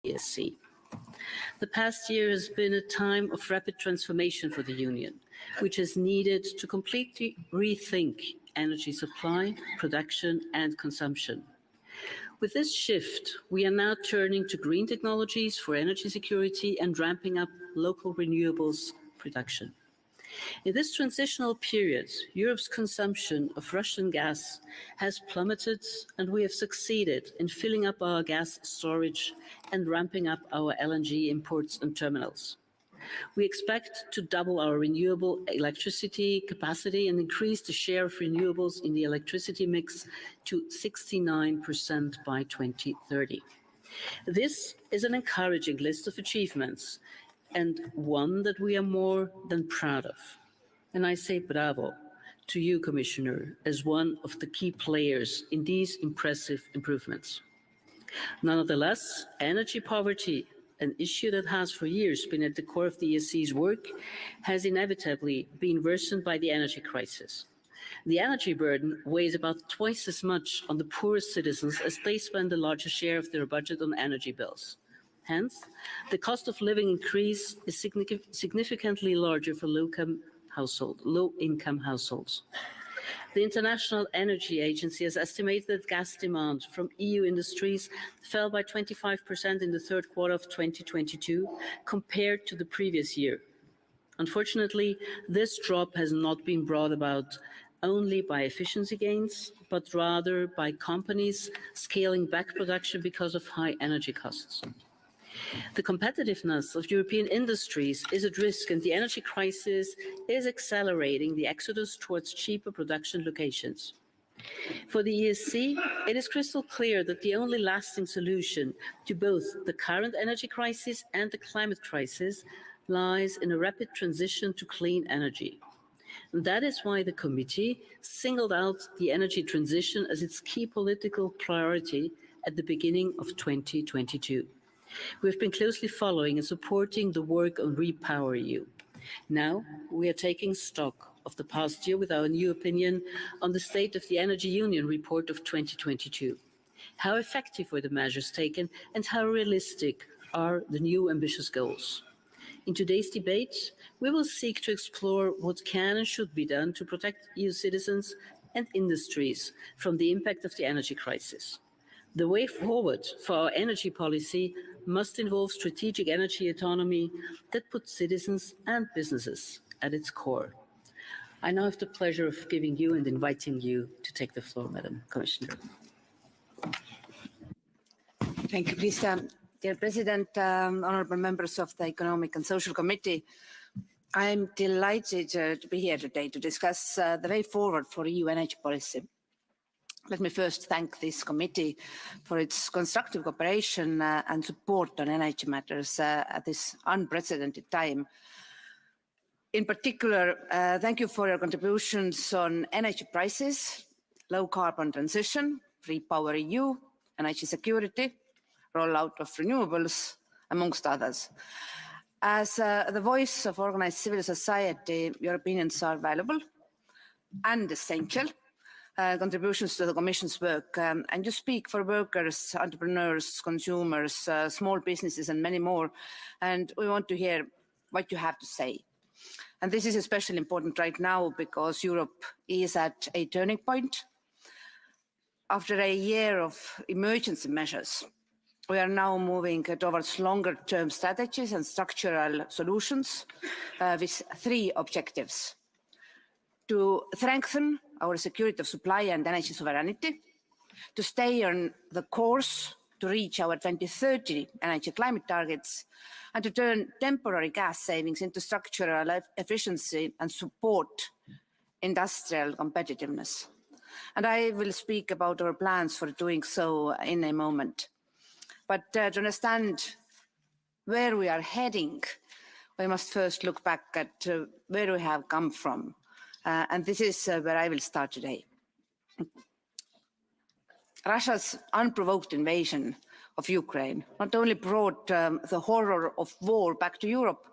ESC. The past year has been a time of rapid transformation for the Union, which is needed to completely rethink energy supply, production, and consumption. With this shift, we are now turning to green technologies for energy security and ramping up local renewables production. In this transitional period, Europe's consumption of Russian gas has plummeted, and we have succeeded in filling up our gas storage and ramping up our LNG imports and terminals. We expect to double our renewable electricity capacity and increase the share of renewables in the electricity mix to 69% by 2030. This is an encouraging list of achievements, and one that we are more than proud of. And I say bravo to you, Commissioner, as one of the key players in these impressive improvements. Nonetheless, energy poverty, an issue that has for years been at the core of the ESC's work, has inevitably been worsened by the energy crisis. The energy burden weighs about twice as much on the poorest citizens as they spend the largest share of their budget on energy bills. Hence, the cost of living increase is significantly larger for low-income households. The International Energy Agency has estimated that gas demand from EU industries fell by 25% in the third quarter of 2022 compared to the previous year. Unfortunately, this drop has not been brought about only by efficiency gains, but rather by companies scaling back production because of high energy costs. The competitiveness of European industries is at risk, and the energy crisis is accelerating the exodus towards cheaper production locations. For the ESC, it is crystal clear that the only lasting solution to both the current energy crisis and the climate crisis lies in a rapid transition to clean energy. And that is why the committee singled out the energy transition as its key political priority at the beginning of 2022. We have been closely following and supporting the work on REPowerEU. Now, we are taking stock of the past year with our new opinion on the State of the Energy Union report of 2022. How effective were the measures taken, and how realistic are the new ambitious goals? In today's debate, we will seek to explore what can and should be done to protect EU citizens and industries from the impact of the energy crisis. The way forward for our energy policy must involve strategic energy autonomy that puts citizens and businesses at its core. I now have the pleasure of giving you and inviting you to take the floor, Madam Commissioner. Thank you, Krista. Dear President, honourable members of the Economic and Social Committee, I am delighted to be here today to discuss the way forward for EU energy policy. Let me first thank this committee for its constructive cooperation and support on energy matters at this unprecedented time. In particular, thank you for your contributions on energy prices, low carbon transition, REPowerEU, energy security, rollout of renewables, amongst others. As the voice of organised civil society, your opinions are valuable and essential contributions to the Commission's work, and you speak for workers, entrepreneurs, consumers, small businesses and many more, and we want to hear what you have to say. And this is especially important right now because Europe is at a turning point. After a year of emergency measures, we are now moving towards longer-term strategies and structural solutions with three objectives: to strengthen our security of supply and energy sovereignty, to stay on the course to reach our 2030 energy climate targets, and to turn temporary gas savings into structural efficiency and support industrial competitiveness. And I will speak about our plans for doing so in a moment. But to understand where we are heading, we must first look back at where we have come from. And this is where I will start today. Russia's unprovoked invasion of Ukraine not only brought the horror of war back to Europe,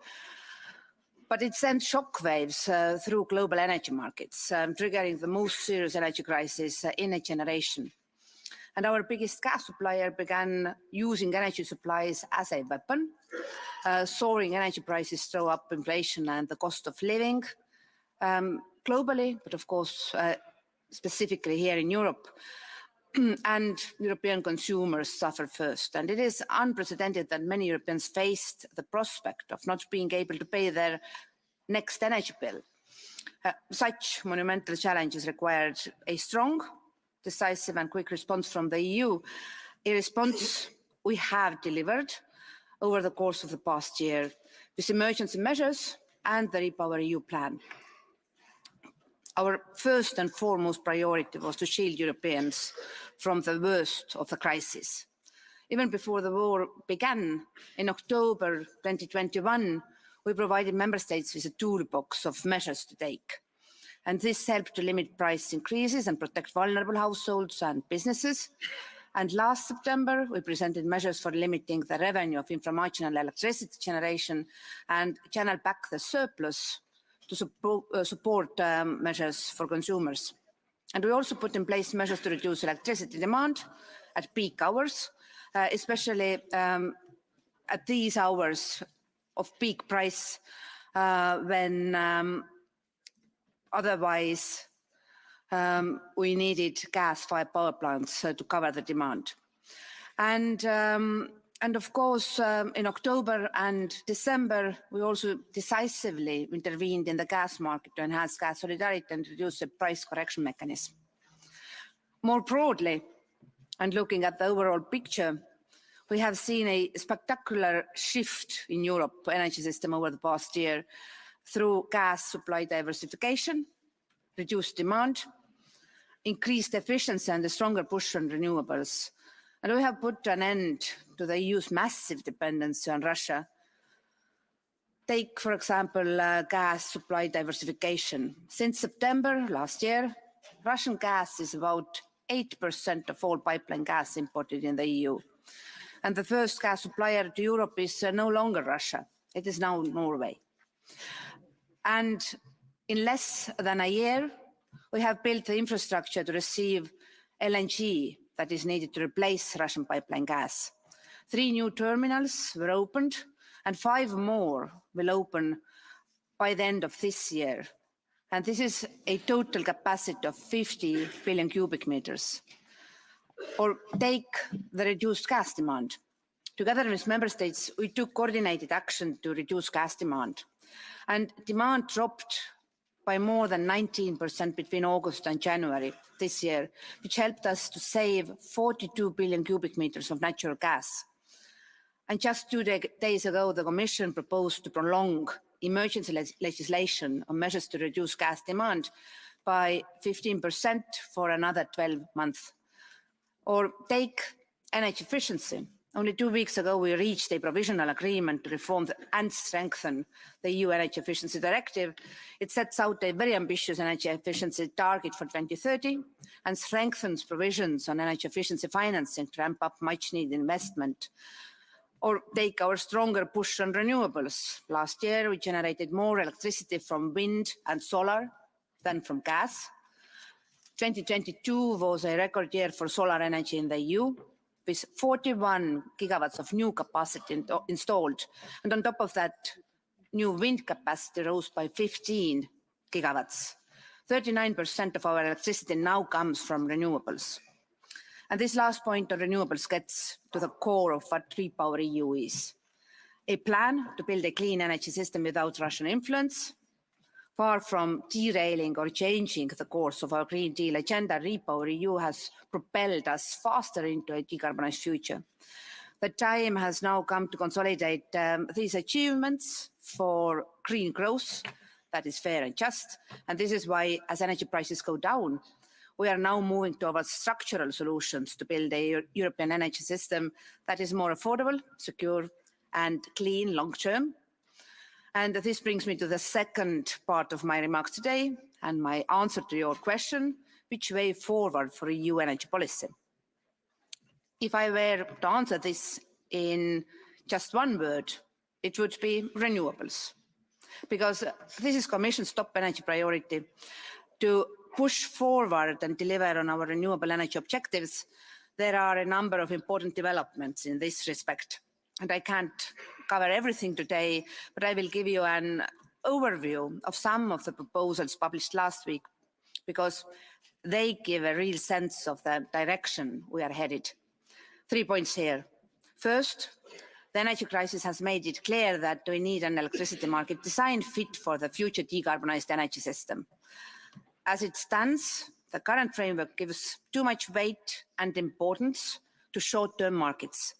but it sent shockwaves through global energy markets, triggering the most serious energy crisis in a generation. And our biggest gas supplier began using energy supplies as a weapon. Soaring energy prices drove up inflation and the cost of living globally, but of course, specifically here in Europe. And European consumers suffer first. And it is unprecedented that many Europeans faced the prospect of not being able to pay their next energy bill. Such monumental challenges required a strong, decisive and quick response from the EU, a response we have delivered over the course of the past year with emergency measures and the REPowerEU plan. Our first and foremost priority was to shield Europeans from the worst of the crisis. Even before the war began, in October 2021, we provided member states with a toolbox of measures to take. And this helped to limit price increases and protect vulnerable households and businesses. And last September, we presented measures for limiting the revenue of inframarginal electricity generation and channel back the surplus to support measures for consumers. And we also put in place measures to reduce electricity demand at peak hours, especially at these hours of peak price when otherwise we needed gas-fired power plants to cover the demand. And of course, in October and December, we also decisively intervened in the gas market to enhance gas solidarity and reduce the price correction mechanism. More broadly, and looking at the overall picture, we have seen a spectacular shift in Europe's energy system over the past year through gas supply diversification, reduced demand, increased efficiency and a stronger push on renewables. And we have put an end to the EU's massive dependency on Russia. Take, for example, gas supply diversification. Since September last year, Russian gas is about 8% of all pipeline gas imported in the EU. And the first gas supplier to Europe is no longer Russia. It is now Norway. And in less than a year, we have built the infrastructure to receive LNG that is needed to replace Russian pipeline gas. 3 new terminals were opened and 5 more will open by the end of this year. And this is a total capacity of 50 billion cubic meters. Or take the reduced gas demand. Together with member states, we took coordinated action to reduce gas demand. And demand dropped by more than 19% between August and January this year, which helped us to save 42 billion cubic meters of natural gas. And just 2 days ago, the Commission proposed to prolong emergency legislation on measures to reduce gas demand by 15% for another 12 months. Or take energy efficiency. Only 2 weeks ago, we reached a provisional agreement to reform and strengthen the EU Energy Efficiency Directive. It sets out a very ambitious energy efficiency target for 2030 and strengthens provisions on energy efficiency financing to ramp up much-needed investment. Or take our stronger push on renewables. Last year, we generated more electricity from wind and solar than from gas. 2022 was a record year for solar energy in the EU, with 41 gigawatts of new capacity installed. And on top of that, new wind capacity rose by 15 gigawatts. 39% of our electricity now comes from renewables. And this last point on renewables gets to the core of what REPowerEU is. A plan to build a clean energy system without Russian influence. Far from derailing or changing the course of our Green Deal agenda, REPowerEU has propelled us faster into a decarbonized future. The time has now come to consolidate these achievements for green growth that is fair and just. And this is why, as energy prices go down, we are now moving towards structural solutions to build a European energy system that is more affordable, secure, and clean long-term. And this brings me to the second part of my remarks today and my answer to your question, which way forward for EU energy policy? If I were to answer this in just one word, it would be renewables. Because this is Commission's top energy priority, to push forward and deliver on our renewable energy objectives there are a number of important developments in this respect. And I can't cover everything today, but I will give you an overview of some of the proposals published last week, because they give a real sense of the direction we are headed. 3 points here. First, the energy crisis has made it clear that we need an electricity market designed fit for the future decarbonized energy system. As it stands, the current framework gives too much weight and importance to short-term markets.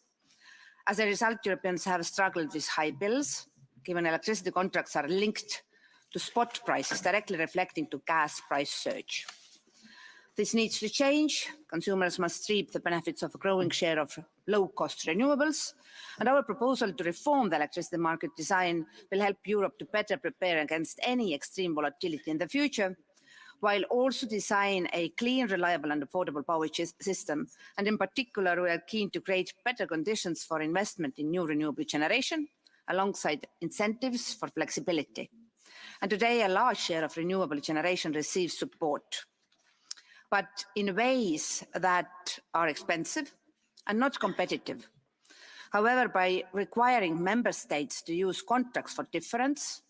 As a result, Europeans have struggled with high bills, given electricity contracts are linked to spot prices, directly reflecting to gas price surge. This needs to change. Consumers must reap the benefits of a growing share of low-cost renewables, and our proposal to reform the electricity market design will help Europe to better prepare against any extreme volatility in the future, while also design a clean, reliable and affordable power system. And in particular, we are keen to create better conditions for investment in new renewable generation, alongside incentives for flexibility. And today, a large share of renewable generation receives support, but in ways that are expensive and not competitive. However, by requiring member states to use contracts for difference,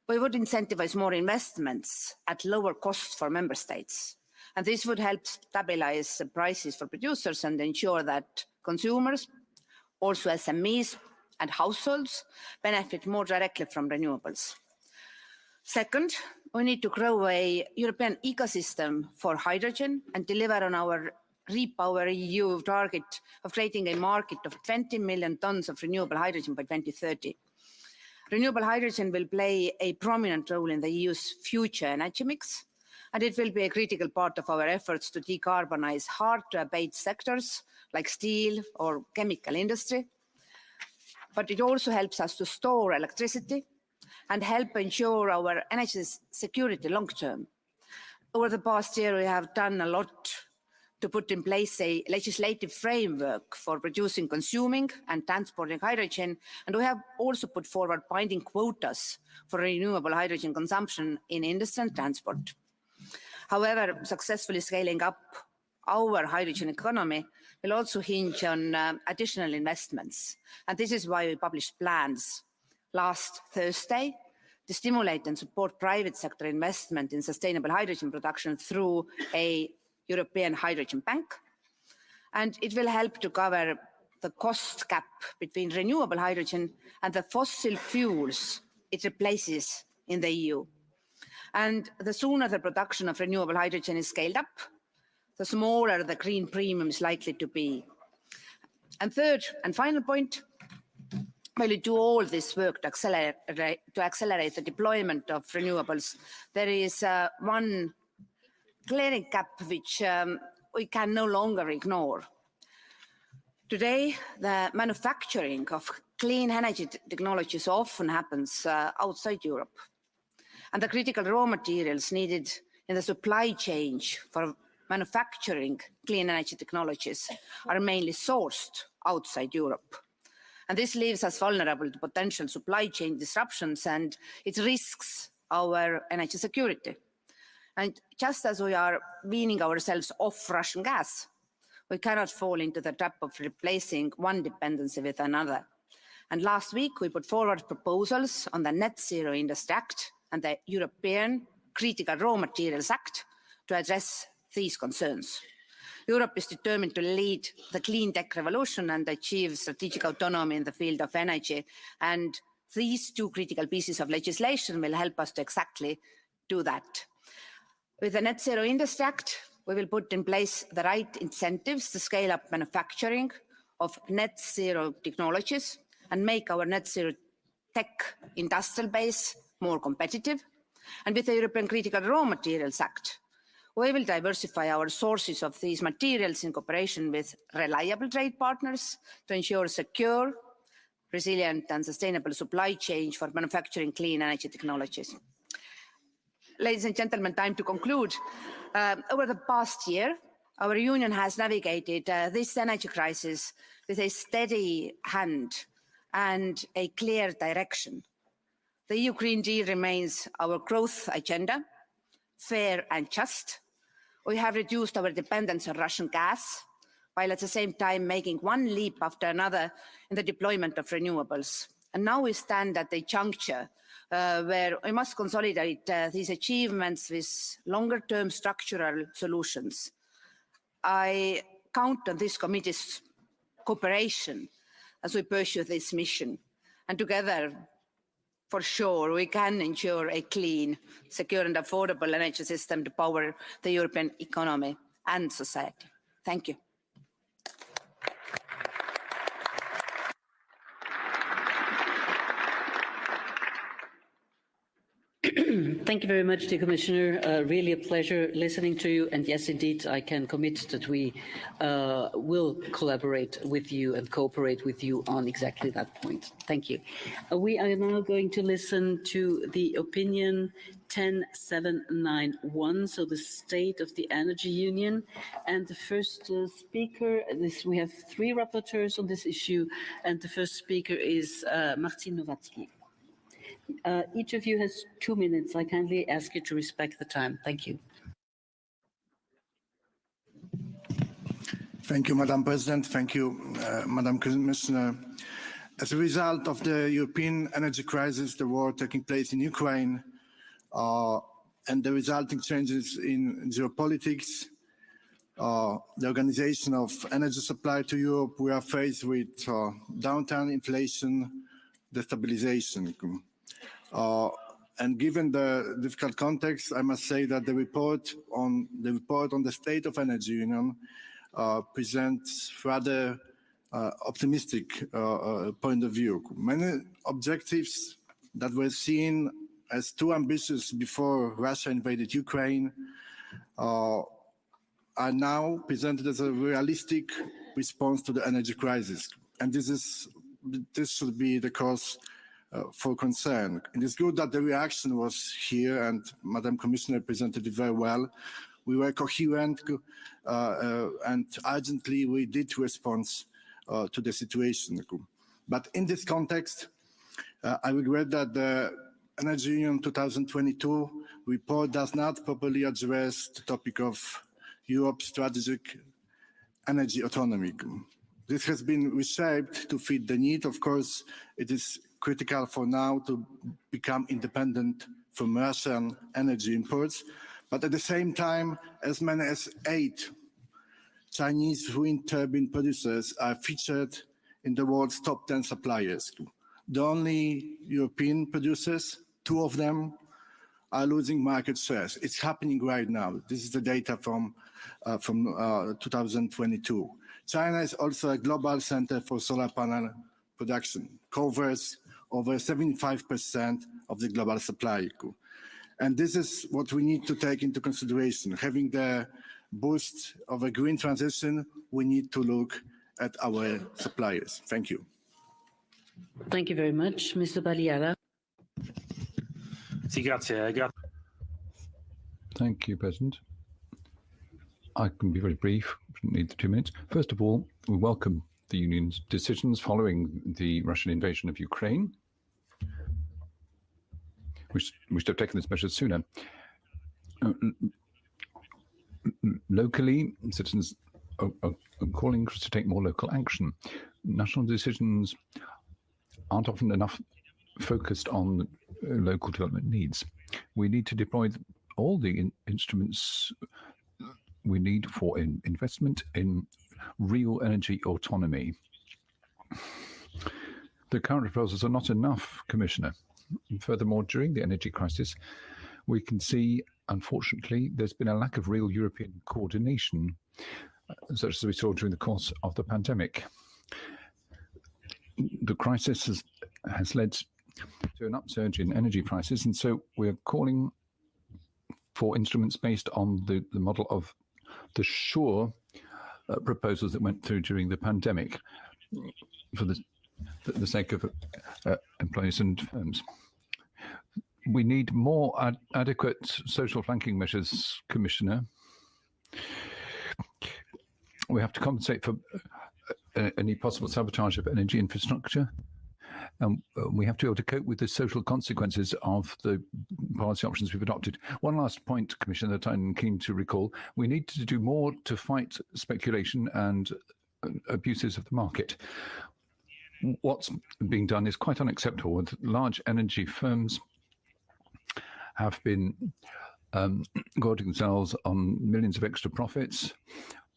we would incentivize more investments at lower costs for member states. And this would help stabilize the prices for producers and ensure that consumers, also SMEs and households, benefit more directly from renewables. Second, we need to grow a European ecosystem for hydrogen and deliver on our REPowerEU target of creating a market of 20 million tons of renewable hydrogen by 2030. Renewable hydrogen will play a prominent role in the EU's future energy mix, and it will be a critical part of our efforts to decarbonize hard-to-abate sectors like steel or chemical industry. But it also helps us to store electricity and help ensure our energy security long-term. Over the past year, we have done a lot to put in place a legislative framework for producing, consuming and transporting hydrogen, and we have also put forward binding quotas for renewable hydrogen consumption in industry and transport. However, successfully scaling up our hydrogen economy will also hinge on additional investments, and this is why we published plans last Thursday to stimulate and support private sector investment in sustainable hydrogen production through a European Hydrogen Bank, and it will help to cover the cost gap between renewable hydrogen and the fossil fuels it replaces in the EU. And the sooner the production of renewable hydrogen is scaled up, the smaller the green premium is likely to be. And third and final point, while we do all this work to accelerate the deployment of renewables, there is one glaring gap which we can no longer ignore. Today, the manufacturing of clean energy technologies often happens outside Europe, and the critical raw materials needed in the supply chain for manufacturing clean energy technologies are mainly sourced outside Europe. And this leaves us vulnerable to potential supply chain disruptions, and it risks our energy security. And just as we are weaning ourselves off Russian gas, we cannot fall into the trap of replacing one dependency with another. And last week, we put forward proposals on the Net Zero Industry Act and the European Critical Raw Materials Act to address these concerns. Europe is determined to lead the clean tech revolution and achieve strategic autonomy in the field of energy. And these two critical pieces of legislation will help us to exactly do that. With the Net Zero Industry Act, we will put in place the right incentives to scale up manufacturing of net zero technologies and make our net zero tech industrial base more competitive. And with the European Critical Raw Materials Act, we will diversify our sources of these materials in cooperation with reliable trade partners to ensure secure, resilient and sustainable supply chains for manufacturing clean energy technologies. Ladies and gentlemen, time to conclude. Over the past year, our union has navigated this energy crisis with a steady hand and a clear direction. The EU Green Deal remains our growth agenda, fair and just. We have reduced our dependence on Russian gas, while at the same time making one leap after another in the deployment of renewables. And now we stand at a juncture where we must consolidate these achievements with longer-term structural solutions. I count on this committee's cooperation as we pursue this mission. And together, for sure, we can ensure a clean, secure and affordable energy system to power the European economy and society. Thank you. Thank you very much, dear Commissioner. Really a pleasure listening to you. And yes, indeed, I can commit that we will collaborate with you and cooperate with you on exactly that point. Thank you. We are now going to listen to the opinion 10791, so the state of the energy union. And the first speaker, we have three rapporteurs on this issue, and the first speaker is Martin Nowatzki. Each of you has 2 minutes. I kindly ask you to respect the time. Thank you. Thank you, Madam President. Thank you, Madam Commissioner. As a result of the European energy crisis, the war taking place in Ukraine, and the resulting changes in geopolitics, the organization of energy supply to Europe, we are faced with downturn, inflation, destabilization. And given the difficult context, I must say that the report on the state of energy union presents rather optimistic point of view. Many objectives that were seen as too ambitious before Russia invaded Ukraine are now presented as a realistic response to the energy crisis, and this should be the cause for concern. It is good that the reaction was here, and Madam Commissioner presented it very well. We were coherent and urgently we did respond to the situation. But in this context, I regret that the Energy Union 2022 report does not properly address the topic of Europe's strategic energy autonomy. This has been reshaped to fit the need. Of course, it is critical for now to become independent from Russian energy imports, but at the same time, as many as 8 Chinese wind turbine producers are featured in the world's top 10 suppliers. The only European producers, 2 of them, are losing market shares. It's happening right now. This is the data from 2022. China is also a global center for solar panel production, covers over 75% of the global supply. And this is what we need to take into consideration. Having the boost of a green transition, we need to look at our suppliers. Thank you. Thank you very much. Mr. Baliala. Sì, grazie. Thank you, President. I can be very brief, need the 2 minutes. First of all, we welcome the Union's decisions following the Russian invasion of Ukraine. We should have taken this measure sooner. Locally, citizens are calling to take more local action. National decisions aren't often enough focused on local development needs. We need to deploy all the instruments we need for investment in real energy autonomy. The current proposals are not enough, Commissioner. Furthermore, during the energy crisis, we can see, unfortunately, there's been a lack of real European coordination, such as we saw during the course of the pandemic. The crisis has led to an upsurge in energy prices, and so we're calling for instruments based on the model of the sure proposals that went through during the pandemic for the sake of employees and firms. We need more adequate social flanking measures, Commissioner. We have to compensate for any possible sabotage of energy infrastructure, We have to be able to cope with the social consequences of the policy options we've adopted. One last point, Commissioner, that I'm keen to recall. We need to do more to fight speculation and abuses of the market. What's being done is quite unacceptable. With large energy firms have been gorging themselves on millions of extra profits,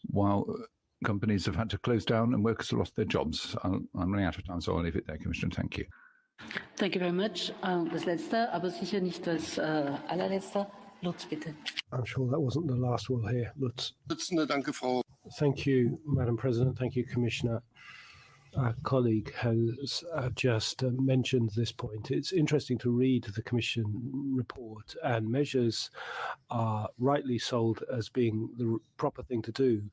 while companies have had to close down and workers have lost their jobs. I'm running out of time, so I'll leave it there, Commissioner. Thank you. Thank you very much. Das letzte, aber sicher nicht das allerletzte. Lutz, bitte. I'm sure that wasn't the last one here. Lutz. Danke, Frau. Thank you, Madam President. Thank you, Commissioner. Our colleague has just mentioned this point. It's interesting to read the Commission report, and measures are rightly sold as being the proper thing to do,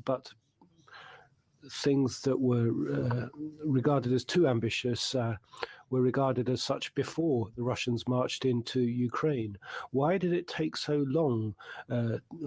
but things that were regarded as too ambitious were regarded as such before the Russians marched into Ukraine. Why did it take so long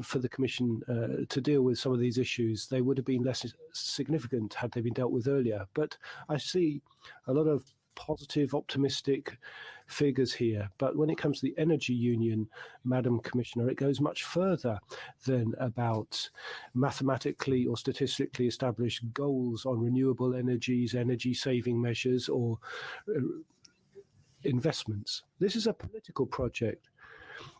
for the Commission to deal with some of these issues? They would have been less significant had they been dealt with earlier. But I see a lot of positive, optimistic figures here. But when it comes to the Energy Union, Madam Commissioner, it goes much further than about mathematically or statistically established goals on renewable energies, energy saving measures, or investments. This is a political project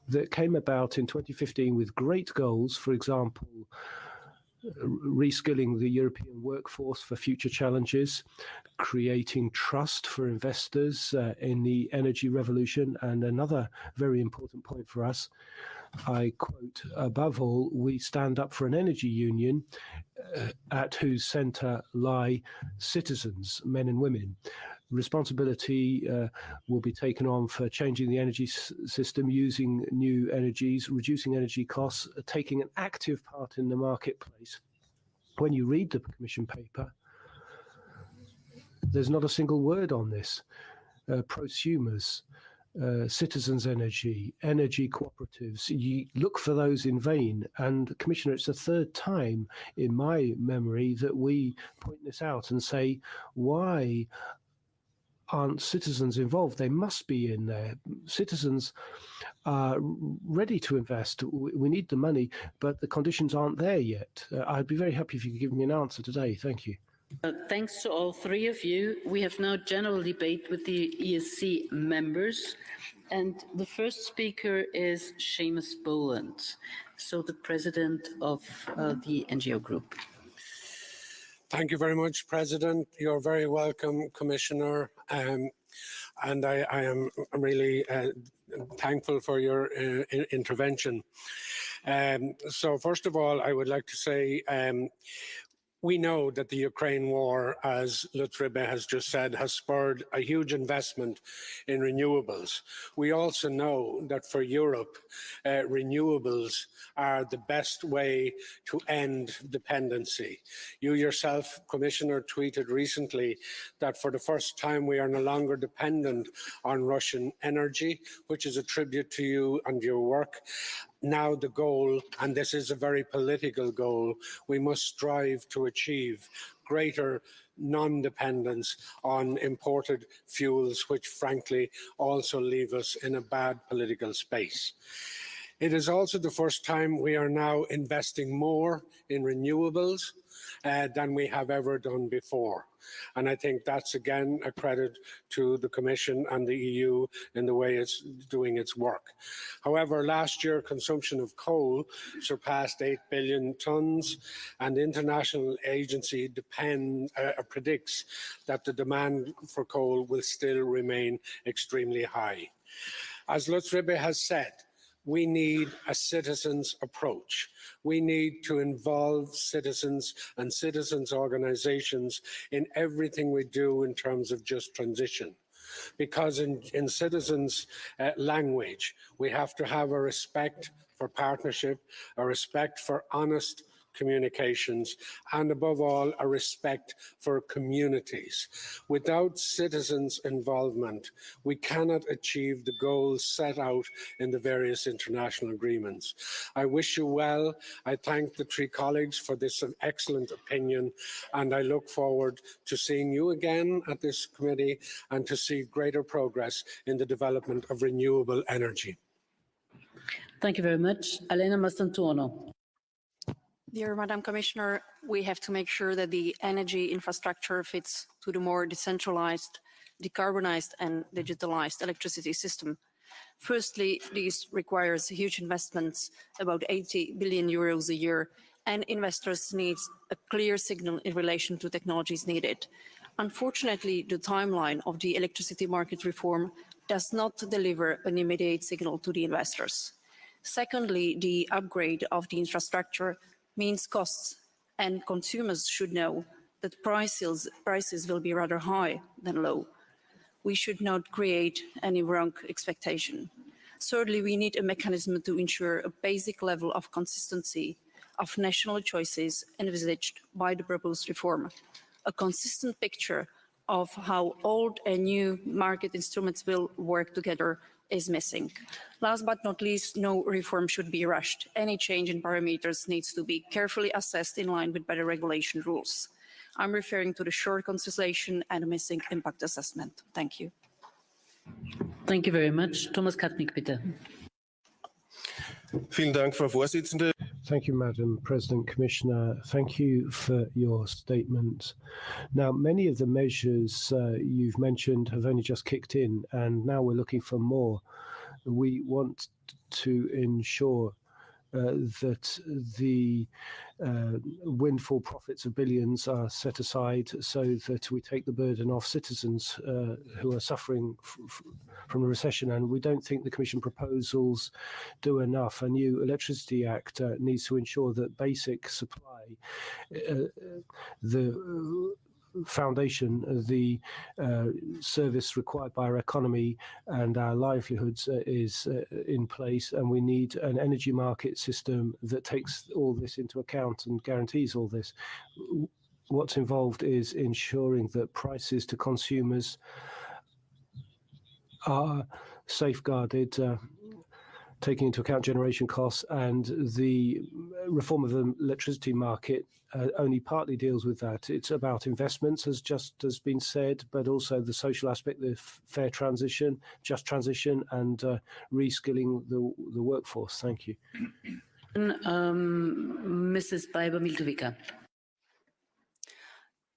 that came about in 2015 with great goals, for example, reskilling the European workforce for future challenges, creating trust for investors in the energy revolution, and another very important point for us, I quote, above all, we stand up for an energy union at whose centre lie citizens, men and women. Responsibility will be taken on for changing the energy system, using new energies, reducing energy costs, taking an active part in the marketplace. When you read the Commission paper, there's not a single word on this. Prosumers, citizens' energy, energy cooperatives, you look for those in vain. And Commissioner, it's the third time in my memory that we point this out and say, why aren't citizens involved? They must be in there. Citizens are ready to invest. We need the money, but the conditions aren't there yet. I'd be very happy if you could give me an answer today. Thank you. Thanks to all three of you. We have now general debate with the ESC members. And the first speaker is Seamus Boland, so the president of the NGO group. Thank you very much, President. You're very welcome, Commissioner. And I am really thankful for your intervention. So first of all, I would like to say we know that the Ukraine war, as Lutz Ribe has just said, has spurred a huge investment in renewables. We also know that for Europe, renewables are the best way to end dependency. You yourself, Commissioner, tweeted recently that for the first time we are no longer dependent on Russian energy, which is a tribute to you and your work. Now the goal, and this is a very political goal, we must strive to achieve greater non-dependence on imported fuels, which frankly also leave us in a bad political space. It is also the first time we are now investing more in renewables than we have ever done before. And I think that's, again, a credit to the Commission and the EU in the way it's doing its work. However, last year, consumption of coal surpassed 8 billion tonnes, and the International Agency predicts that the demand for coal will still remain extremely high. As Lutz Ribe has said, we need a citizens' approach. We need to involve citizens and citizens' organisations in everything we do in terms of just transition. Because in citizens' language, we have to have a respect for partnership, a respect for honest communications, and above all, a respect for communities. Without citizens' involvement, we cannot achieve the goals set out in the various international agreements. I wish you well. I thank the three colleagues for this excellent opinion, and I look forward to seeing you again at this committee and to see greater progress in the development of renewable energy. Thank you very much. Elena Mastantuono. Dear Madam Commissioner, we have to make sure that the energy infrastructure fits to the more decentralized, decarbonized and digitalized electricity system. Firstly, this requires huge investments, about 80 billion euros a year, and investors need a clear signal in relation to technologies needed. Unfortunately, the timeline of the electricity market reform does not deliver an immediate signal to the investors. Secondly, the upgrade of the infrastructure means costs, and consumers should know that prices will be rather high than low. We should not create any wrong expectation. Thirdly, we need a mechanism to ensure a basic level of consistency of national choices envisaged by the proposed reform. A consistent picture of how old and new market instruments will work together is missing. Last but not least, no reform should be rushed. Any change in parameters needs to be carefully assessed in line with better regulation rules. I'm referring to the short consultation and missing impact assessment. Thank you. Thank you very much. Thomas Katnik, bitte. Vielen Dank, Frau Vorsitzende. Thank you, Madam President, Commissioner. Thank you for your statement. Now, many of the measures you've mentioned have only just kicked in, and now we're looking for more. We want to ensure that the windfall profits of billions are set aside so that we take the burden off citizens who are suffering from the recession. And we don't think the Commission proposals do enough. A new Electricity Act needs to ensure that basic supply, the foundation, the service required by our economy and our livelihoods is in place, and we need an energy market system that takes all this into account and guarantees all this. What's involved is ensuring that prices to consumers are safeguarded, taking into account generation costs, and the reform of the electricity market only partly deals with that. It's about investments, as just has been said, but also the social aspect, the fair transition, just transition, and reskilling the workforce. Thank you. Mrs. Beiber-Miltewika.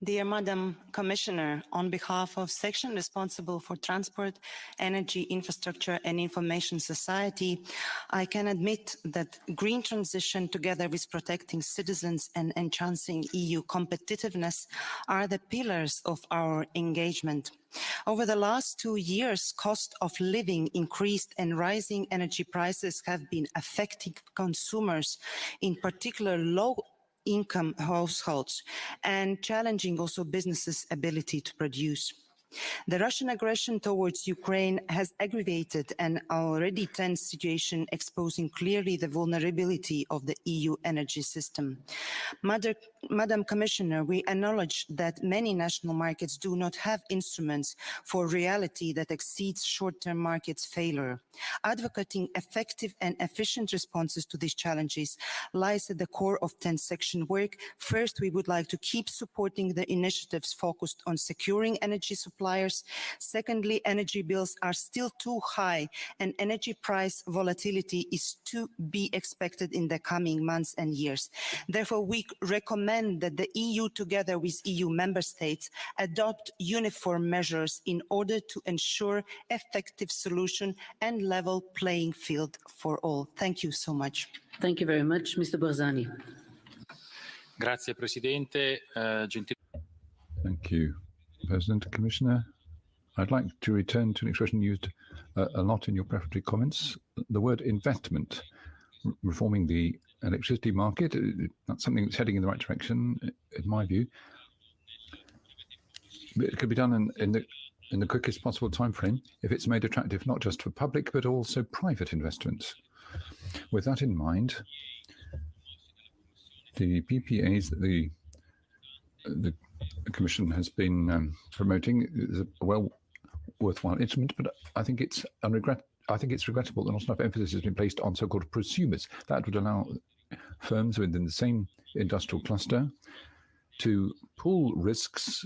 Dear Madam Commissioner, on behalf of section responsible for transport, energy, infrastructure and information society, I can admit that green transition together with protecting citizens and enhancing EU competitiveness are the pillars of our engagement. Over the last 2 years, cost of living increased and rising energy prices have been affecting consumers, in particular low-income households, and challenging also businesses' ability to produce. The Russian aggression towards Ukraine has aggravated an already tense situation, exposing clearly the vulnerability of the EU energy system. Madam Commissioner, we acknowledge that many national markets do not have instruments for reality that exceeds short-term markets' failure. Advocating effective and efficient responses to these challenges lies at the core of 10th section work. First, we would like to keep supporting the initiatives focused on securing energy suppliers. Secondly, energy bills are still too high and energy price volatility is to be expected in the coming months and years. Therefore, we recommend that the EU, together with EU member states, adopt uniform measures in order to ensure effective solution and level playing field for all. Thank you so much. Thank you very much. Mr. Barzani. Grazie, Presidente. Thank you, President, Commissioner. I'd like to return to an expression used a lot in your prefatory comments, the word investment. Reforming the electricity market, that's something that's heading in the right direction, in my view. It could be done in the quickest possible time frame if it's made attractive not just for public but also private investments. With that in mind, The PPAs that the Commission has been promoting is a worthwhile instrument, but I think it's regrettable that not enough emphasis has been placed on so-called prosumers. That would allow firms within the same industrial cluster to pool risks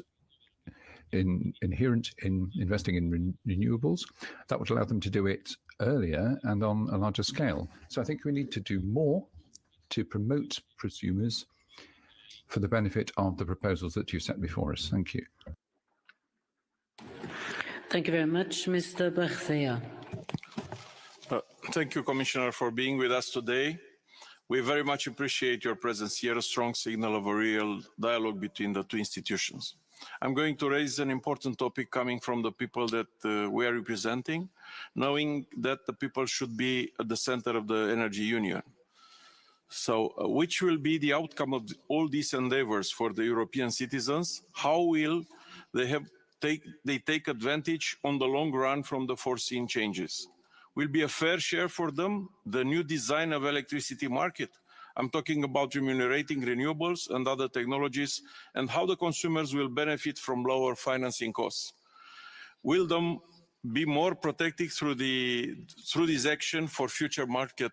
inherent in investing in renewables. That would allow them to do it earlier and on a larger scale. So I think we need to do more to promote prosumers for the benefit of the proposals that you've set before us. Thank you. Thank you very much. Mr. Berthea. Thank you, Commissioner, for being with us today. We very much appreciate your presence here, a strong signal of a real dialogue between the two institutions. I'm going to raise an important topic coming from the people that we are representing, knowing that the people should be at the center of the energy union. So which will be the outcome of all these endeavors for the European citizens? How will they take advantage on the long run from the foreseen changes? Will be a fair share for them, the new design of electricity market? I'm talking about remunerating renewables and other technologies, and how the consumers will benefit from lower financing costs. Will them be more protected through this action for future market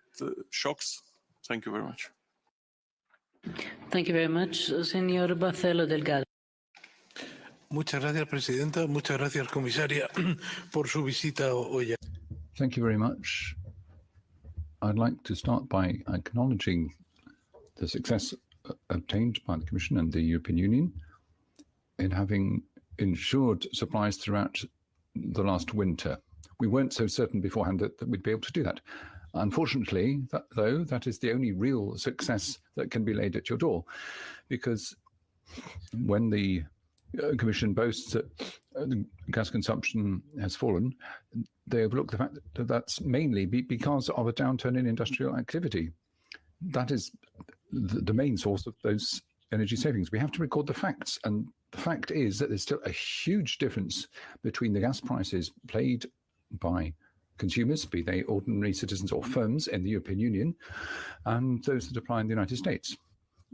shocks? Thank you very much. Thank you very much. Señor Barcelo Delgado. Muchas gracias, Presidenta. Muchas gracias, Comisaria, por su visita hoy. Thank you very much. I'd like to start by acknowledging the success obtained by the Commission and the European Union in having ensured supplies throughout the last winter. We weren't so certain beforehand that we'd be able to do that. Unfortunately, though, that is the only real success that can be laid at your door, because when the Commission boasts that the gas consumption has fallen, they overlook the fact that that's mainly because of a downturn in industrial activity. That is the main source of those energy savings. We have to record the facts, and the fact is that there's still a huge difference between the gas prices paid by consumers, be they ordinary citizens or firms in the European Union, and those that apply in the United States.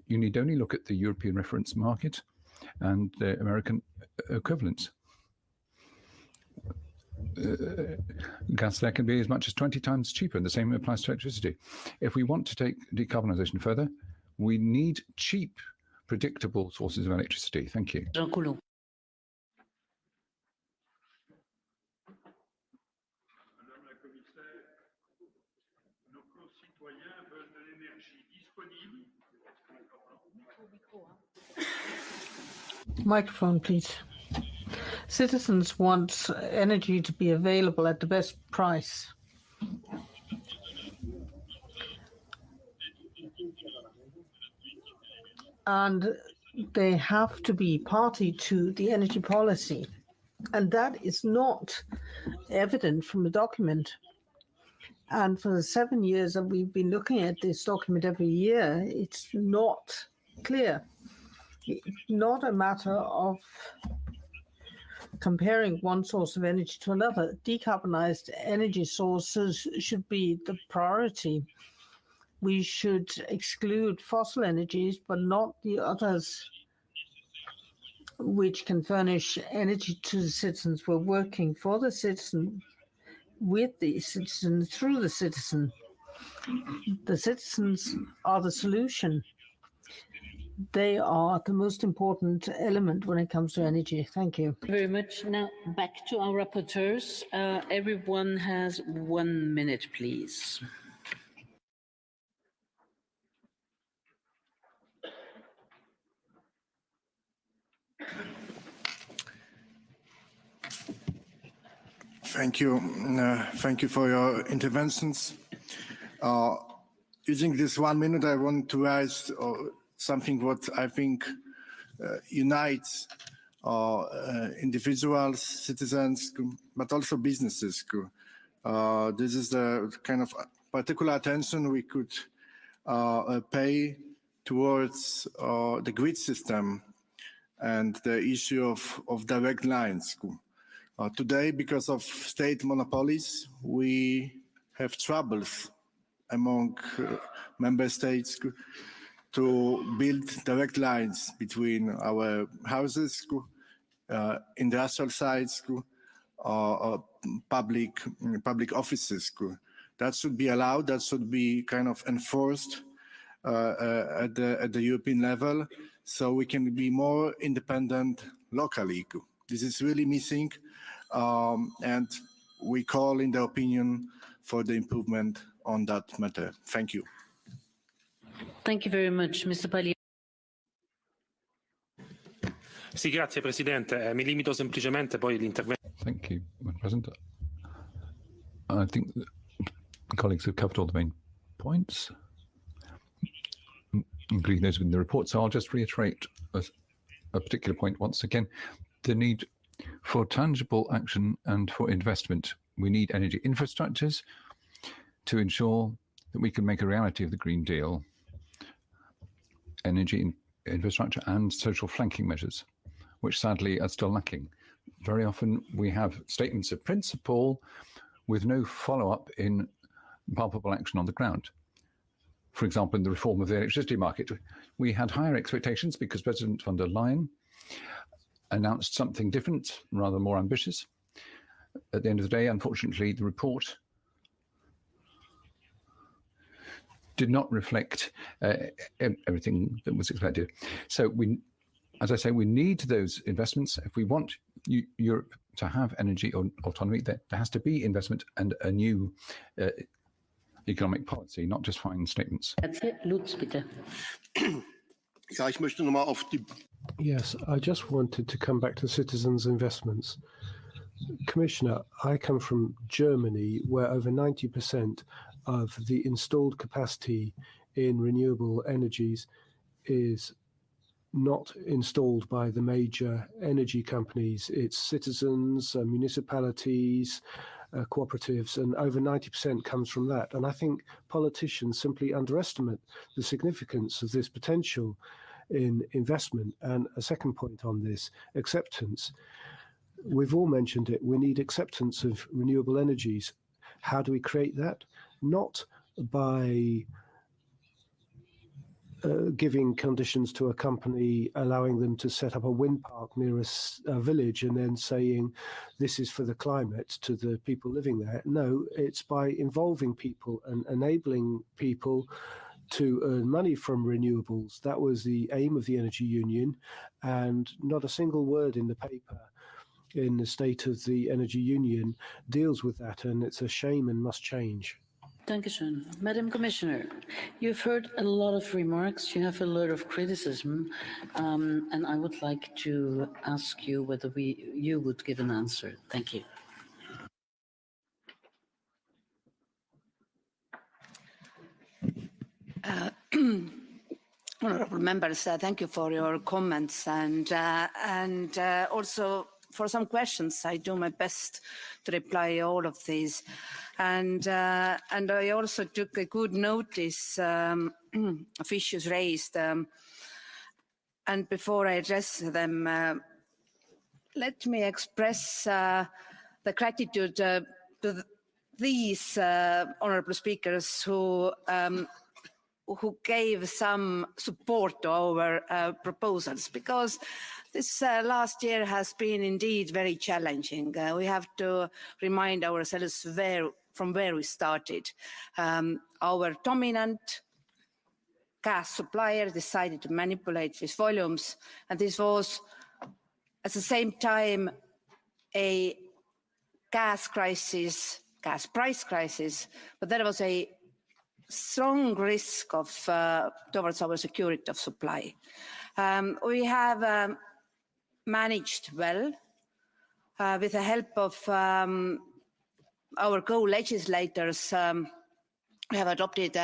You need only look at the European reference market and the American equivalents. Gas there can be as much as 20 times cheaper, and the same applies to electricity. If we want to take decarbonisation further, we need cheap, predictable sources of electricity. Thank you. Jean Coulon. Microphone, please. Citizens want energy to be available at the best price. And they have to be party to the energy policy. And that is not evident from the document. And for the 7 years that we've been looking at this document every year, it's not clear. It's not a matter of comparing one source of energy to another. Decarbonized energy sources should be the priority. We should exclude fossil energies, but not the others which can furnish energy to the citizens. We're working for the citizen, with the citizen, through the citizen. The citizens are the solution. They are the most important element when it comes to energy. Thank you. Thank you very much. Now back to our rapporteurs. Everyone has 1 minute, please. Thank you. Thank you for your interventions. Using this 1 minute, I want to raise something what I think unites individuals, citizens, but also businesses. This is the kind of particular attention we could pay towards the grid system and the issue of direct lines. Today, because of state monopolies, we have troubles among member states to build direct lines between our houses, industrial sites, or public offices. That should be allowed. That should be kind of enforced at the European level, so we can be more independent locally. This is really missing, and we call in the opinion for the improvement on that matter. Thank you. Thank you very much, Mr. Paglia. Sì, grazie Presidente. Mi limito semplicemente poi l'intervento. Thank you, Madam President. I think the colleagues have covered all the main points, including those in the report. So I'll just reiterate a particular point once again: the need for tangible action and for investment. We need energy infrastructures to ensure that we can make a reality of the Green Deal, energy infrastructure and social flanking measures, which sadly are still lacking. Very often we have statements of principle with no follow-up in palpable action on the ground. For example, in the reform of the electricity market, we had higher expectations because President von der Leyen announced something different, rather more ambitious. At the end of the day, unfortunately, the report did not reflect everything that was expected. So we, as I say, we need those investments. If we want Europe to have energy autonomy, there has to be investment and a new economic policy, not just fine statements. Yes, I just wanted to come back to citizens' investments. Commissioner, I come from Germany, where over 90% of the installed capacity in renewable energies is not installed by the major energy companies. It's citizens, municipalities, cooperatives, and over 90% comes from that. And I think politicians simply underestimate the significance of this potential in investment. And a second point on this, acceptance. We've all mentioned it. We need acceptance of renewable energies. How do we create that? Not by giving conditions to a company, allowing them to set up a wind park near a village and then saying this is for the climate to the people living there. No, it's by involving people and enabling people to earn money from renewables. That was the aim of the Energy Union, and not a single word in the paper in the State of the Energy Union deals with that, and it's a shame and must change. Dankeschön. Madam Commissioner, you've heard a lot of remarks, you have a lot of criticism, and I would like to ask you whether you would give an answer. Thank you. Honourable members, thank you for your comments and also for some questions. I do my best to reply all of these, and I also took a good notice of issues raised. And before I address them, let me express the gratitude to these honourable speakers who gave some support to our proposals, because this last year has been indeed very challenging. We have to remind ourselves from where we started. Our dominant gas supplier decided to manipulate these volumes, and this was at the same time a gas crisis, gas price crisis, but there was a strong risk of towards our security of supply. We have managed well with the help of our co-legislators. We have adopted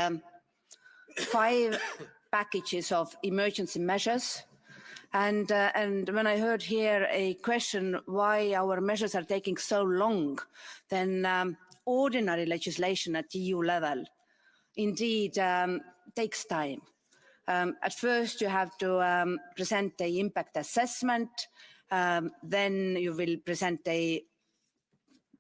5 packages of emergency measures. And when I heard here a question why our measures are taking so long, then ordinary legislation at EU level indeed takes time. At first, you have to present the impact assessment, then you will present a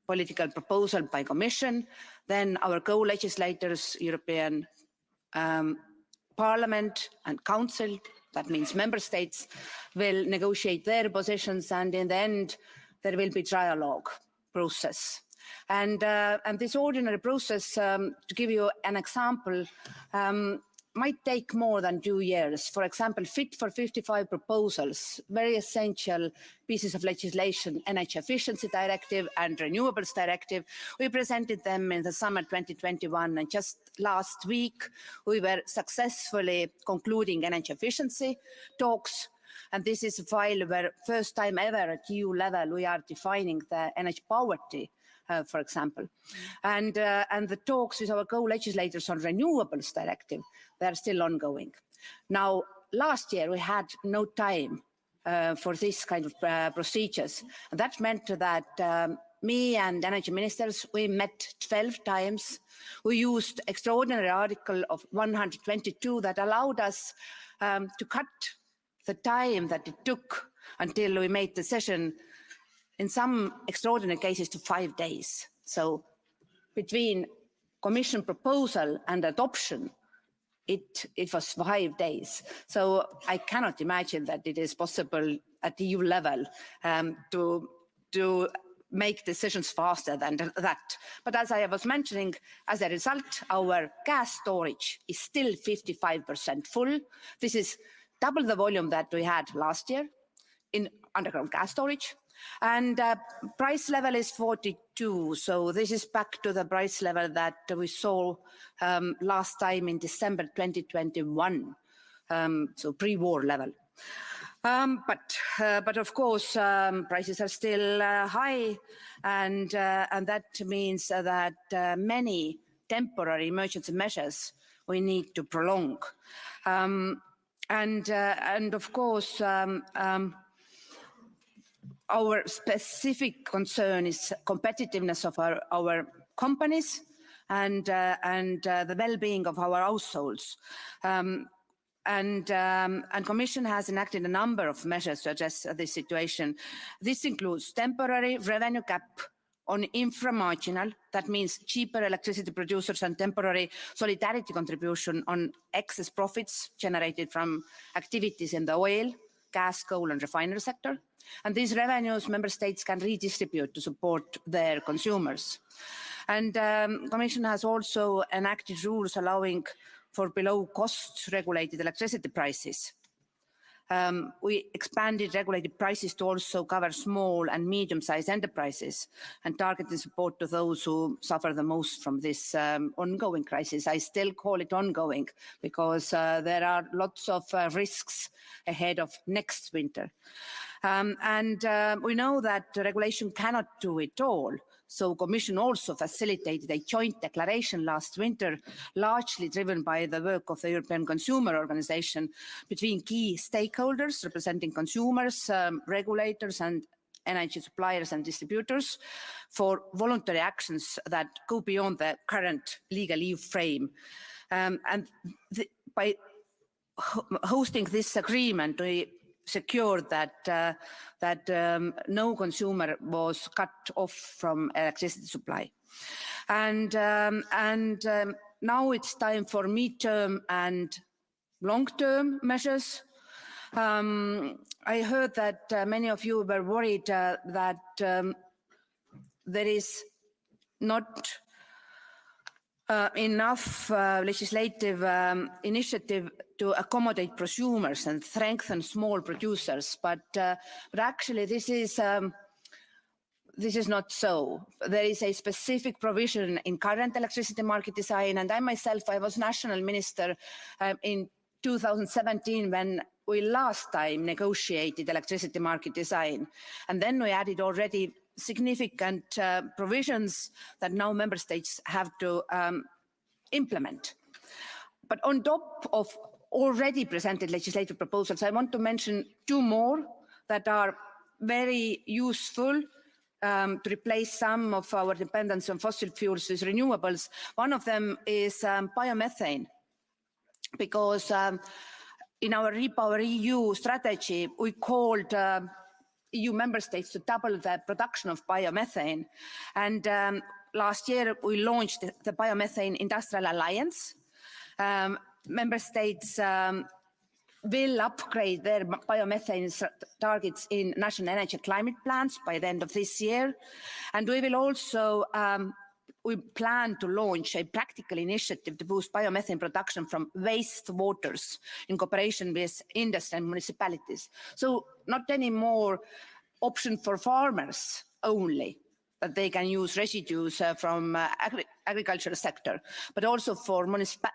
political proposal by Commission, then our co-legislators, European Parliament and Council, that means member states, will negotiate their positions, and in the end, there will be trialogue process. And this ordinary process, to give you an example, might take more than 2 years. For example, Fit for 55 proposals, very essential pieces of legislation, Energy Efficiency Directive and Renewables Directive. We presented them in the summer 2021, and just last week we were successfully concluding energy efficiency talks. And this is a file where first time ever at EU level we are defining the energy poverty, for example. And the talks with our co-legislators on Renewables Directive, they're still ongoing. Now, last year we had no time for this kind of procedures. And that meant that me and energy ministers, we met 12 times. We used extraordinary article of 122 that allowed us to cut the time that it took until we made the decision, in some extraordinary cases, to 5 days. So between Commission proposal and adoption, it was 5 days. So I cannot imagine that it is possible at EU level to make decisions faster than that. But as I was mentioning, as a result, our gas storage is still 55% full. This is double the volume that we had last year in underground gas storage. And price level is 42. So this is back to the price level that we saw last time in December 2021, so pre-war level. But of course, prices are still high, and that means that many temporary emergency measures we need to prolong. And of course, our specific concern is competitiveness of our companies and the well-being of our households. And Commission has enacted a number of measures to address this situation. This includes temporary revenue cap on inframarginal, that means cheaper electricity producers, and temporary solidarity contribution on excess profits generated from activities in the oil, gas, coal and refinery sector. And these revenues member states can redistribute to support their consumers. And Commission has also enacted rules allowing for below cost regulated electricity prices. We expanded regulated prices to also cover small and medium-sized enterprises and targeted support to those who suffer the most from this ongoing crisis. I still call it ongoing because there are lots of risks ahead of next winter. We know that regulation cannot do it all. So Commission also facilitated a joint declaration last winter, largely driven by the work of the European Consumer Organization, between key stakeholders representing consumers, regulators and energy suppliers and distributors, for voluntary actions that go beyond the current legal EU frame. By hosting this agreement, we secured that no consumer was cut off from electricity supply. And now it's time for mid-term and long-term measures. I heard that many of you were worried that there is not enough legislative initiative to accommodate prosumers and strengthen small producers, but actually this is not so. There is a specific provision in current electricity market design, and I myself, I was national minister in 2017 when we last time negotiated electricity market design, and then we added already significant provisions that now member states have to implement. But on top of already presented legislative proposals, I want to mention two more that are very useful to replace some of our dependence on fossil fuels with renewables. One of them is biomethane, because in our Repower EU strategy, we called EU member states to double the production of biomethane. And last year, we launched the Biomethane Industrial Alliance. member states will upgrade their biomethane targets in national energy climate plans by the end of this year. And we will also we plan to launch a practical initiative to boost biomethane production from wastewaters in cooperation with industry and municipalities. So not any more option for farmers only, that they can use residues from agricultural sector, but also for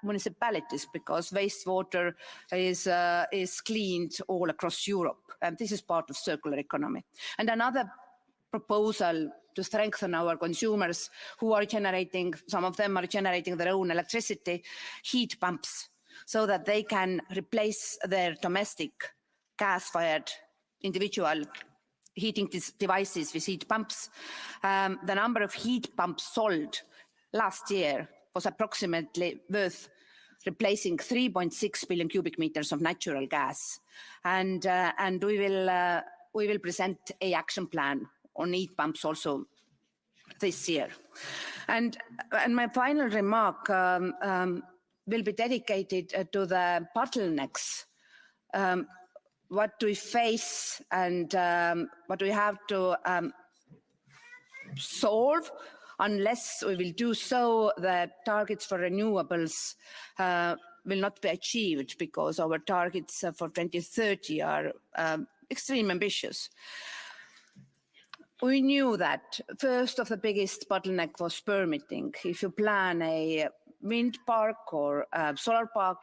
municipalities, because wastewater is cleaned all across Europe. And this is part of circular economy. And another proposal to strengthen our consumers who are generating, some of them are generating their own electricity, heat pumps, so that they can replace their domestic gas-fired individual heating devices with heat pumps. The number of heat pumps sold last year was approximately worth replacing 3.6 billion cubic meters of natural gas. And we will present an action plan on heat pumps also this year. And my final remark will be dedicated to the bottlenecks. What we face and what we have to solve. Unless we will do so, the targets for renewables will not be achieved, because our targets for 2030 are extremely ambitious. We knew that first of the biggest bottleneck was permitting. If you plan a wind park or a solar park,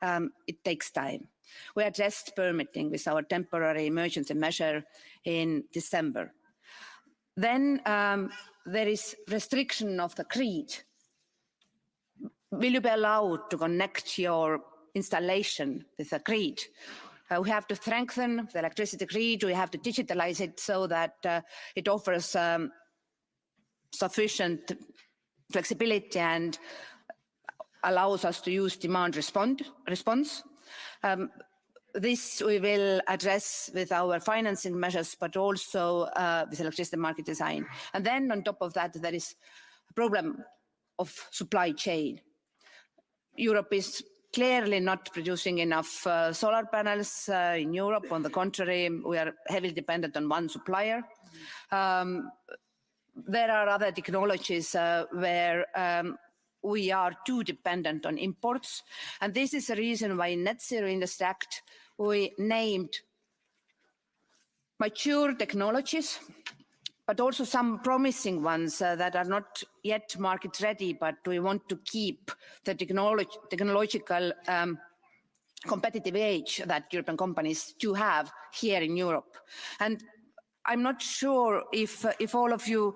it takes time. We addressed permitting with our temporary emergency measure in December. Then there is restriction of the grid. Will you be allowed to connect your installation with the grid? We have to strengthen the electricity grid. We have to digitalize it so that it offers sufficient flexibility and allows us to use demand response. This we will address with our financing measures, but also with electricity market design. And then on top of that, there is a problem of supply chain. Europe is clearly not producing enough solar panels in Europe. On the contrary, we are heavily dependent on one supplier. There are other technologies where we are too dependent on imports. And this is the reason why in Net Zero Industry Act, we named mature technologies, but also some promising ones that are not yet market ready, but we want to keep the technological competitive edge that European companies do have here in Europe. And I'm not sure if all of you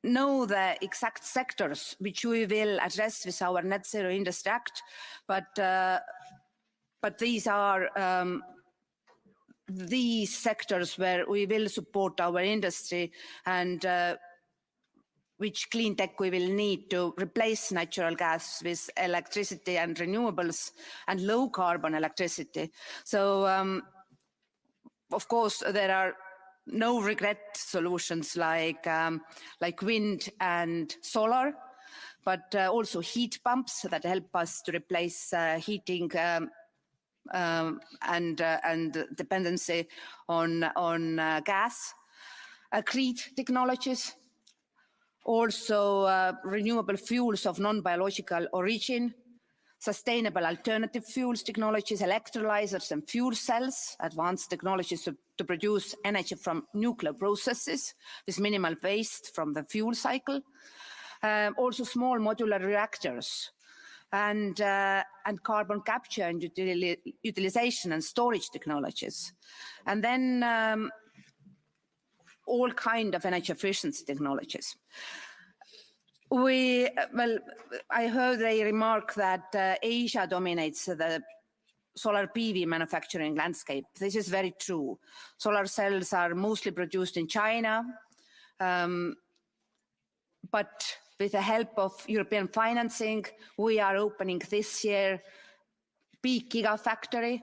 know the exact sectors which we will address with our Net Zero Industry Act, but these are these sectors where we will support our industry and which clean tech we will need to replace natural gas with electricity and renewables and low carbon electricity. So of course there are no regret solutions like wind and solar, but also heat pumps that help us to replace heating and dependency on gas, grid technologies, also renewable fuels of non-biological origin, sustainable alternative fuels technologies, electrolyzers and fuel cells, advanced technologies to produce energy from nuclear processes with minimal waste from the fuel cycle, also small modular reactors, and carbon capture and utilization and storage technologies. And then all kind of energy efficiency technologies. I heard a remark that Asia dominates the solar PV manufacturing landscape. This is very true. Solar cells are mostly produced in China, but with the help of European financing, we are opening this year big gigafactory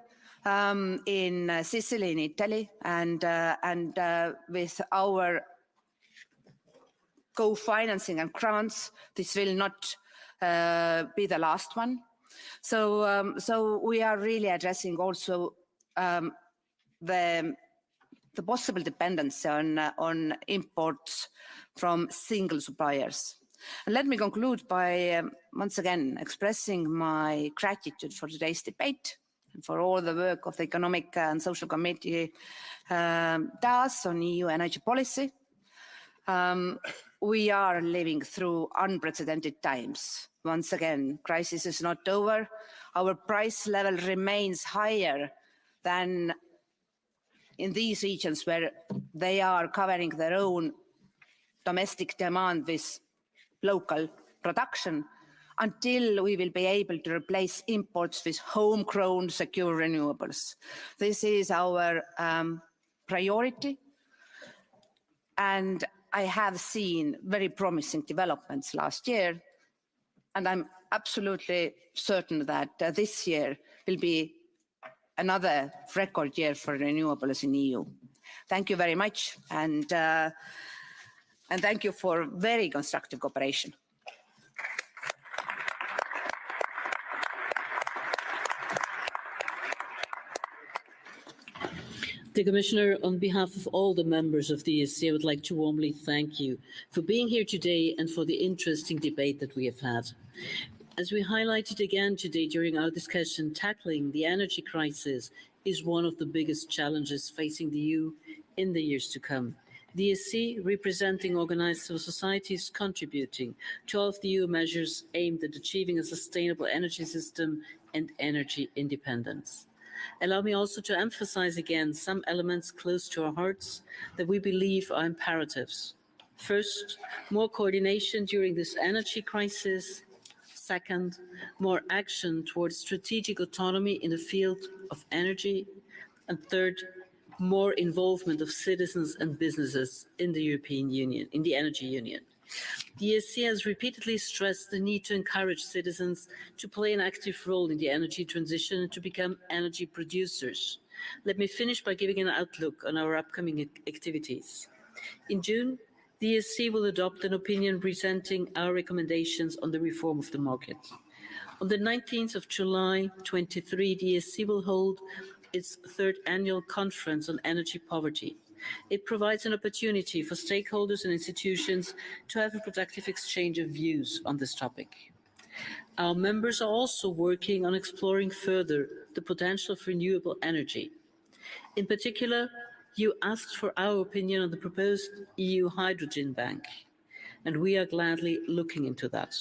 in Sicily, in Italy, and with our co-financing and grants, this will not be the last one. So we are really addressing also the possible dependency on imports from single suppliers. And let me conclude by once again expressing my gratitude for today's debate and for all the work of the Economic and Social Committee does on EU energy policy. We are living through unprecedented times. Once again, crisis is not over. Our price level remains higher than in these regions where they are covering their own domestic demand with local production, until we will be able to replace imports with homegrown secure renewables. This is our priority, and I have seen very promising developments last year, and I'm absolutely certain that this year will be another record year for renewables in EU. Thank you very much, and thank you for very constructive cooperation. The Commissioner, on behalf of all the members of the ESC, I would like to warmly thank you for being here today and for the interesting debate that we have had. As we highlighted again today during our discussion, tackling the energy crisis is one of the biggest challenges facing the EU in the years to come. The ESC, representing organised civil society, is contributing to all of the EU measures aimed at achieving a sustainable energy system and energy independence. Allow me also to emphasize again some elements close to our hearts that we believe are imperatives. First, more coordination during this energy crisis. Second, more action towards strategic autonomy in the field of energy. And third, more involvement of citizens and businesses in the European Union, in the Energy Union. The ESC has repeatedly stressed the need to encourage citizens to play an active role in the energy transition and to become energy producers. Let me finish by giving an outlook on our upcoming activities. In June, the ESC will adopt an opinion presenting our recommendations on the reform of the market. On the 19th of July 2023, the ESC will hold its third annual conference on energy poverty. It provides an opportunity for stakeholders and institutions to have a productive exchange of views on this topic. Our members are also working on exploring further the potential of renewable energy. In particular, you asked for our opinion on the proposed EU Hydrogen Bank, and we are gladly looking into that.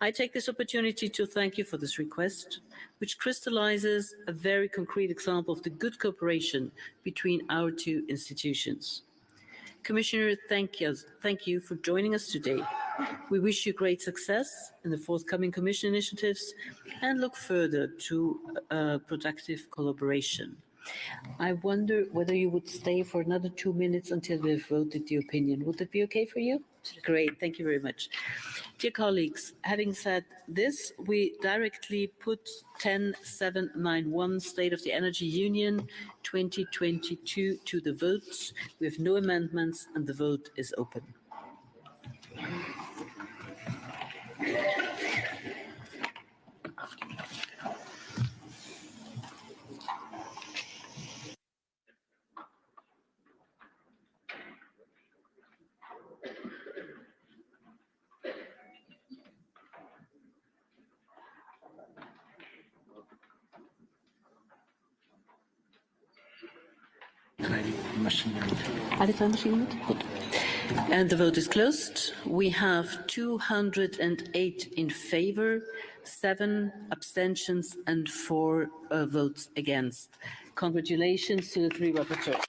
I take this opportunity to thank you for this request, which crystallizes a very concrete example of the good cooperation between our two institutions. Commissioner, thank you for joining us today. We wish you great success in the forthcoming Commission initiatives and look further to productive collaboration. I wonder whether you would stay for another 2 minutes until we've voted the opinion. Would that be okay for you? Great, thank you very much. Dear colleagues, having said this, we directly put 10791 State of the Energy Union 2022 to the votes. We have no amendments and the vote is open. Good. And the vote is closed. We have 208 in favor, 7 abstentions and 4 votes against. Congratulations to the 3 rapporteurs.